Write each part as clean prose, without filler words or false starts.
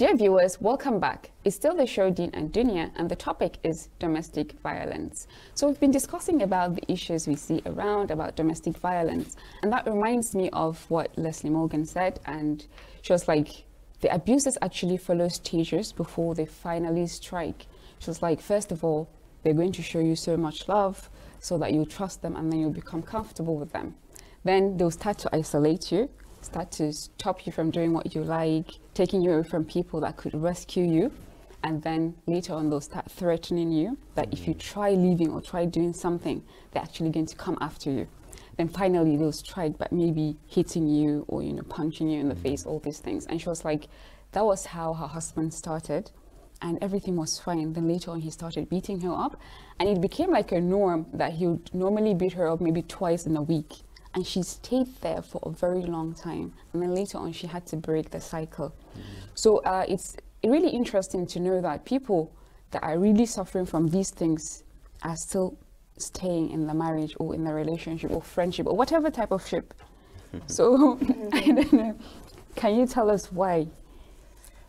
Dear viewers, welcome back. It's still the show Deen and Duniyah, and the topic is domestic violence. So we've been discussing about the issues we see around about domestic violence, and that reminds me of what Leslie Morgan said, and she was like, the abuses actually follow stages before they finally strike. She was like, first of all, they're going to show you so much love so that you'll trust them and then you'll become comfortable with them. Then they'll start to isolate you, start to stop you from doing what you like, taking you away from people that could rescue you. And then later on, they'll start threatening you that if you try leaving or try doing something, they're actually going to come after you. Then finally, they'll strike by maybe hitting you or, punching you in the face, all these things. And she was like, that was how her husband started. And everything was fine. Then later on, he started beating her up. And it became like a norm that he would normally beat her up maybe twice in a week. And she stayed there for a very long time. And then later on, she had to break the cycle. So it's really interesting to know that people that are really suffering from these things are still staying in the marriage or in the relationship or friendship or whatever type of ship. So I don't know. Can you tell us why?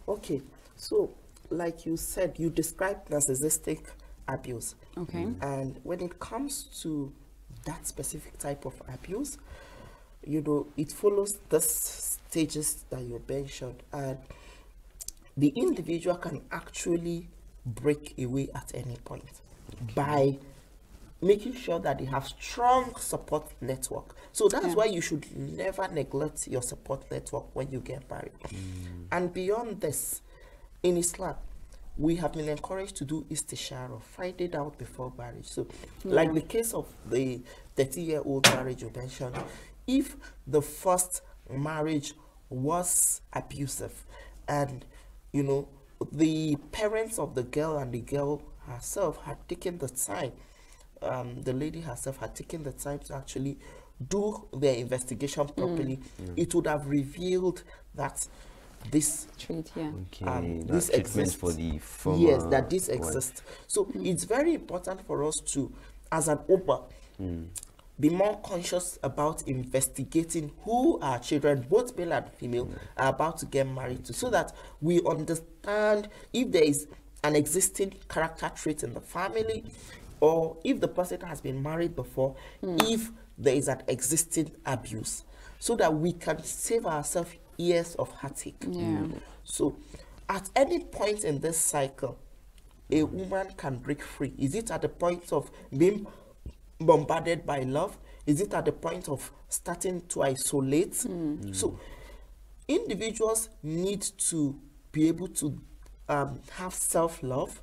Okay. So like you said, you described narcissistic abuse. Okay. And when it comes to that specific type of abuse, it follows the stages that you mentioned, and the individual can actually break away at any point by making sure that they have strong support network. So that's why you should never neglect your support network when you get married. And beyond this, in Islam, we have been encouraged to do istishara, find it out before marriage. So like the case of the 30-year-old marriage you mentioned, if the first marriage was abusive and the parents of the girl and the girl herself had taken the time, the lady herself had taken the time to actually do their investigation properly, it would have revealed that this this exists for the former, yes, that this exists. So it's very important for us to, as an ummah, be more conscious about investigating who our children, both male and female, are about to get married to, so that we understand if there is an existing character trait in the family, or if the person has been married before, if there is an existing abuse, so that we can save ourselves years of heartache. So at any point in this cycle, a woman can break free. Is it at the point of being bombarded by love? Is it at the point of starting to isolate? So individuals need to be able to have self-love,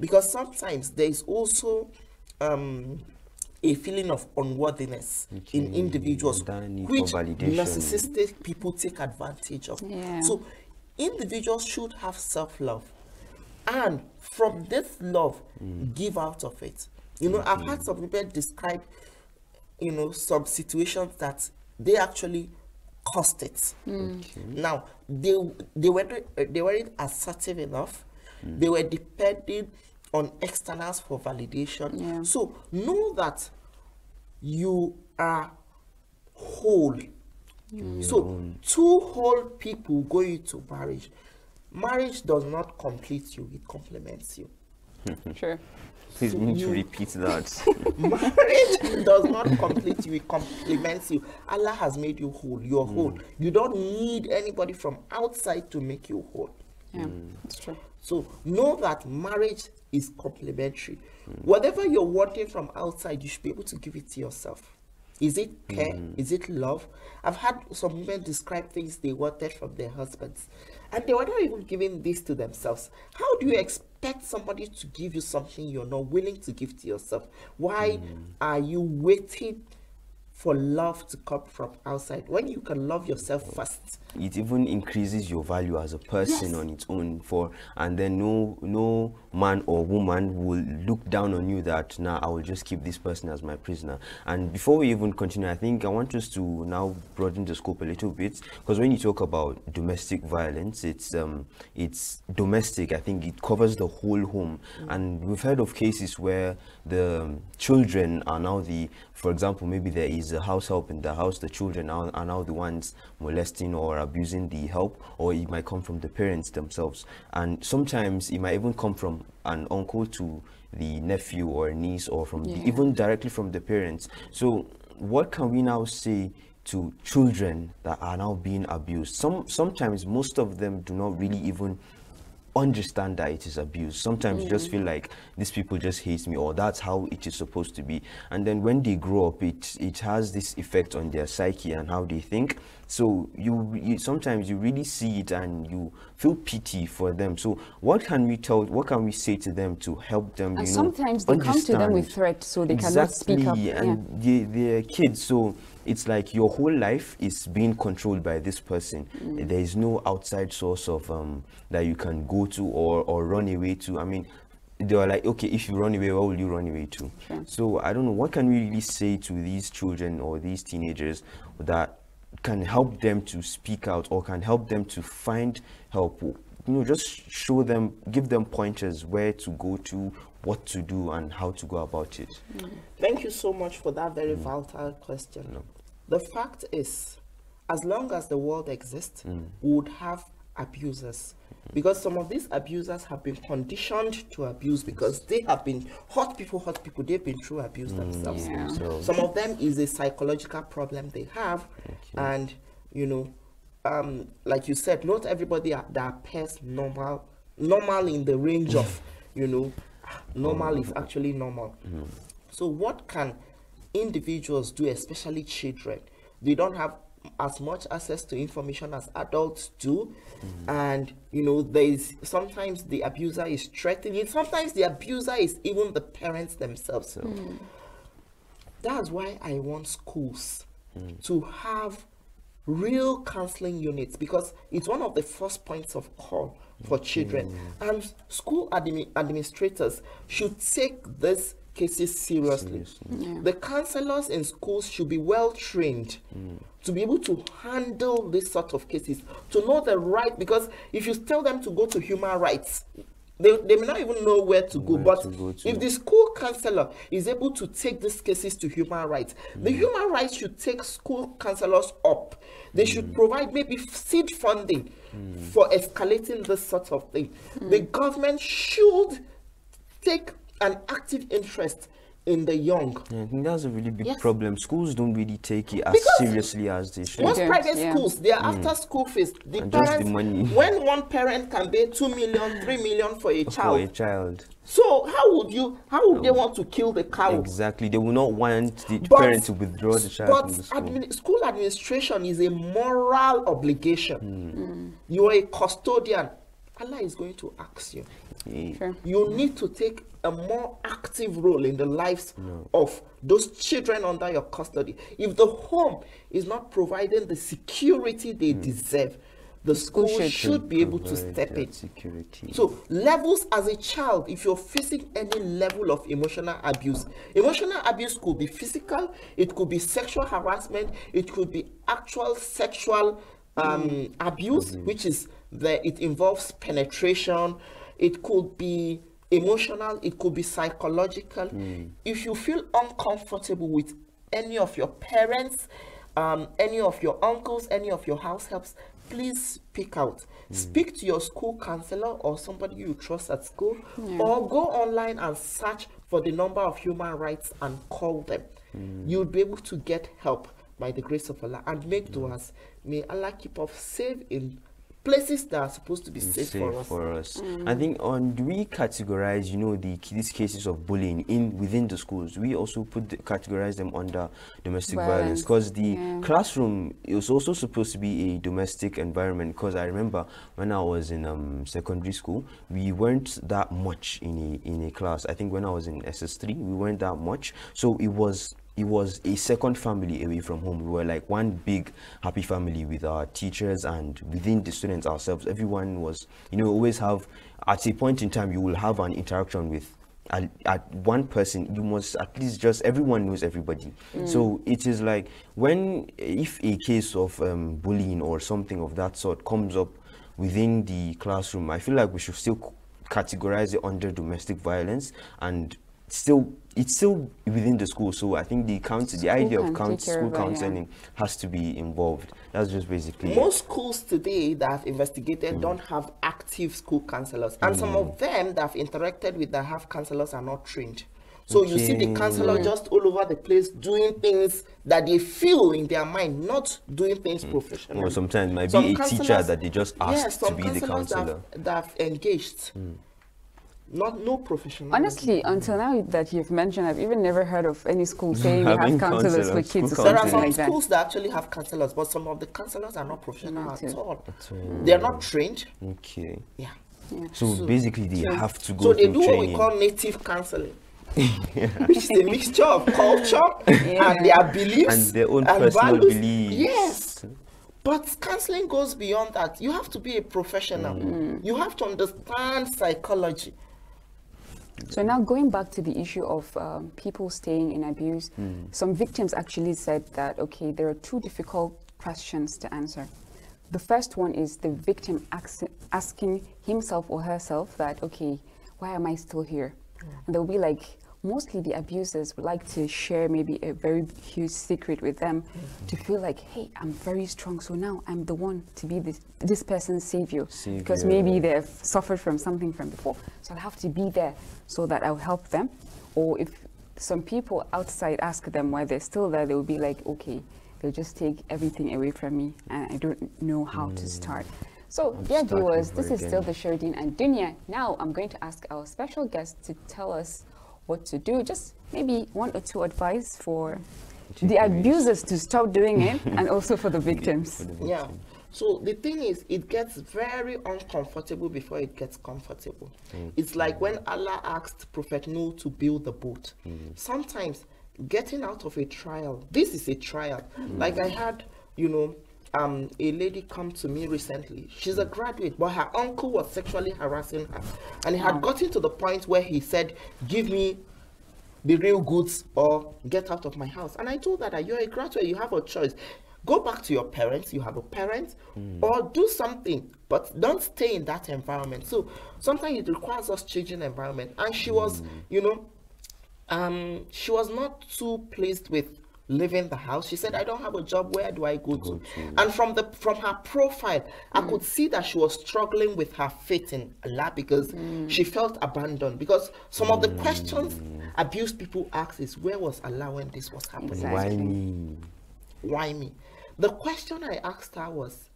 because sometimes there is also a feeling of unworthiness in individuals, which narcissistic people take advantage of. So individuals should have self-love, and from this love, give out of it. I've had some people describe, some situations that they actually caused it. Now, they weren't assertive enough. They were depending on externals for validation. So know that you are whole. So two whole people go into marriage. Marriage does not complete you, it complements you. Sure. Please need to repeat that. Marriage does not complete you, it complements you. Allah has made you whole. You're whole. You don't need anybody from outside to make you whole. That's true. So know that marriage is complementary. Whatever you're wanting from outside, you should be able to give it to yourself. Is it care? Is it love? I've had some women describe things they wanted from their husbands, and they were not even giving this to themselves. How do you expect somebody to give you something you're not willing to give to yourself? Why are you waiting for love to come from outside when you can love yourself first? It even increases your value as a person on its own, and then no man or woman will look down on you that now I will just keep this person as my prisoner. And before we even continue, I think I want us to now broaden the scope a little bit, because when you talk about domestic violence, it's domestic. I think it covers the whole home, and we've heard of cases where the children are now for example, maybe there is as a house help in the house, the children are now the ones molesting or abusing the help, or it might come from the parents themselves. And sometimes it might even come from an uncle to the nephew or niece, or from even directly from the parents. So what can we now say to children that are now being abused? Sometimes most of them do not really even understand that it is abuse. Sometimes you just feel like these people just hate me, or that's how it is supposed to be. And then when they grow up, it has this effect on their psyche and how they think. So you sometimes you really see it and you feel pity for them. So what can we say to them to help them? And sometimes they come to them with threats, so they cannot speak up. And they're kids, so it's like your whole life is being controlled by this person. There is no outside source of that you can go to or run away to. I mean, they are like, okay, if you run away, where will you run away to? Sure. So I don't know, what can we really say to these children or these teenagers that can help them to speak out, or can help them to find help? Just show them, give them pointers where to go to, what to do, and how to go about it. Thank you so much for that very vital question. The fact is, as long as the world exists, we would have abusers, because some of these abusers have been conditioned to abuse because they have been hurt people, they've been through abuse themselves. Some of them is a psychological problem they have. And like you said, not everybody that appears normal in the range of normal is actually normal. So what can individuals do, especially children? They don't have as much access to information as adults do. And sometimes the abuser is threatening, sometimes the abuser is even the parents themselves. That's why I want schools to have real counseling units, because it's one of the first points of call for children. And school administrators should take this cases seriously. The counselors in schools should be well trained to be able to handle this sort of cases, to know the right, because if you tell them to go to human rights, they may not even know where to go. But if the school counselor is able to take these cases to human rights, the human rights should take school counselors up. They should provide maybe seed funding for escalating this sort of thing. The government should take an active interest in the young. I think that's a really big problem. Schools don't really take it as seriously as they should. Most private schools, they are after school fees. The parents, the money. When one parent can pay 2 million, 3 million for a child. So how would they want to kill the cow? Exactly. They will not want the parent to withdraw the child from the school. School administration is a moral obligation. You are a custodian. Allah is going to ask you. You need to take a more active role in the lives of those children under your custody. If the home is not providing the security they deserve, the school should be able to step in. So levels as a child, if you're facing any level of emotional abuse could be physical, it could be sexual harassment, it could be actual sexual abuse, which is it involves penetration, it could be emotional, it could be psychological. If you feel uncomfortable with any of your parents, any of your uncles, any of your house helps, please speak out. Speak to your school counselor or somebody you trust at school, or go online and search for the number of human rights and call them. You'll be able to get help by the grace of Allah, and make du'as. May Allah keep us safe in places that are supposed to be safe for us. I think do we categorize, these cases of bullying within the schools? We also categorize them under domestic violence, because the classroom is also supposed to be a domestic environment. Because I remember when I was in secondary school, we weren't that much in a class. I think when I was in SS3, we weren't that much. So it was a second family away from home. We were like one big happy family with our teachers, and within the students ourselves, everyone was, always have, at a point in time, you will have an interaction with at one person. You must at least everyone knows everybody. So it is like if a case of bullying or something of that sort comes up within the classroom, I feel like we should still categorize it under domestic violence and it's still within the school. So I think the idea of school counseling has to be involved. That's just basically most schools today that have investigated don't have active school counselors, and some of them that have interacted with that have counselors are not trained. So you see the counselor just all over the place doing things that they feel in their mind, not doing things professionally. Or sometimes it might be a teacher that they just asked to be the counselor. That have engaged. No professional. Honestly, until now that you've mentioned, I've even never heard of any school saying we have counselors for kids or There are something some like that. schools that actually have counselors, but some of the counselors are not professional at all. They are not trained. Okay. Yeah. So basically, they have to go So they through do training. what we call native counseling. Which is a mixture of culture and their beliefs and their own and personal values. beliefs. Yes. But counseling goes beyond that. You have to be a professional. You have to understand psychology. So now going back to the issue of people staying in abuse, some victims actually said that, okay, there are two difficult questions to answer. The first one is the victim asking himself or herself that, okay, why am I still here? And they'll be like, mostly the abusers would like to share maybe a very huge secret with them to feel like, hey, I'm very strong, so now I'm the one to be this person's savior. Because maybe they've suffered from something from before, so I'll have to be there so that I'll help them. Or if some people outside ask them why they're still there, they'll be like, okay, they'll just take everything away from me and I don't know how to start. So, dear viewers, this is still the show Deen and Duniyah. Now, I'm going to ask our special guest to tell us what to do. Just maybe 1 or 2 advice for the abusers to stop doing it and also for the victims. Yeah. So the thing is, it gets very uncomfortable before it gets comfortable. It's like when Allah asked Prophet Noah to build the boat. Sometimes getting out of a trial, this is a trial. Like I had, a lady come to me recently. She's a graduate, but her uncle was sexually harassing her. And it had gotten to the point where he said, give me the real goods or get out of my house. And I told her that you're a graduate, you have a choice. Go back to your parents, you have a parent, or do something, but don't stay in that environment. So sometimes it requires us changing environment. And she was, she was not too pleased with leaving the house. She said, I don't have a job, where do I go to? And from her profile, I could see that she was struggling with her faith in Allah because she felt abandoned. Because some of the questions abused people ask is, where was Allah when this was happening? Exactly. Why me? Why me? The question I asked her was,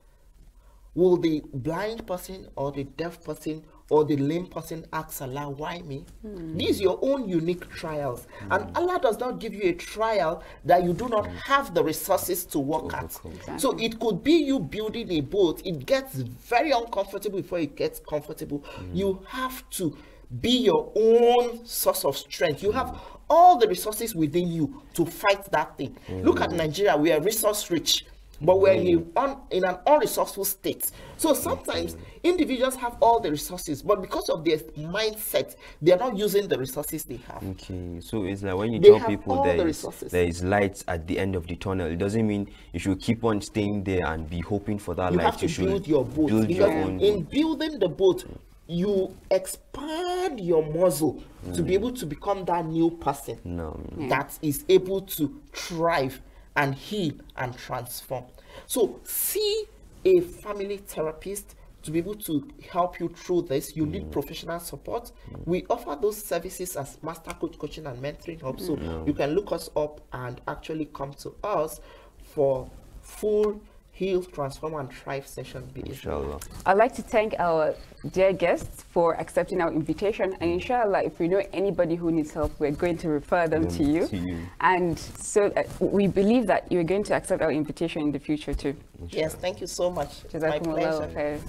will the blind person or the deaf person or the lame person ask Allah, why me? These are your own unique trials. And Allah does not give you a trial that you do not have the resources to work at. Exactly. So it could be you building a boat. It gets very uncomfortable before it gets comfortable. You have to be your own source of strength. You have all the resources within you to fight that thing. Look at Nigeria. We are resource rich, but we're in an unresourceful state. So sometimes individuals have all the resources, but because of their mindset, they're not using the resources they have. Okay, so it's like when you They tell have people all the there resources. is light at the end of the tunnel, it doesn't mean you should keep on staying there and be hoping for that You light. have to should build your boat. build Because your own in boat. building the boat, you expand your muscle to be able to become that new person that is able to thrive and heal and transform. So see a family therapist to be able to help you through this. You need professional support. We offer those services as master coach coaching and mentoring help. So you can look us up and actually come to us for full heal, transform, and thrive session. Inshallah. I'd like to thank our dear guests for accepting our invitation. And inshallah, if we know anybody who needs help, we're going to refer them to you. And so we believe that you're going to accept our invitation in the future too. Yes, thank you so much. My Jazakumullahu pleasure. khair.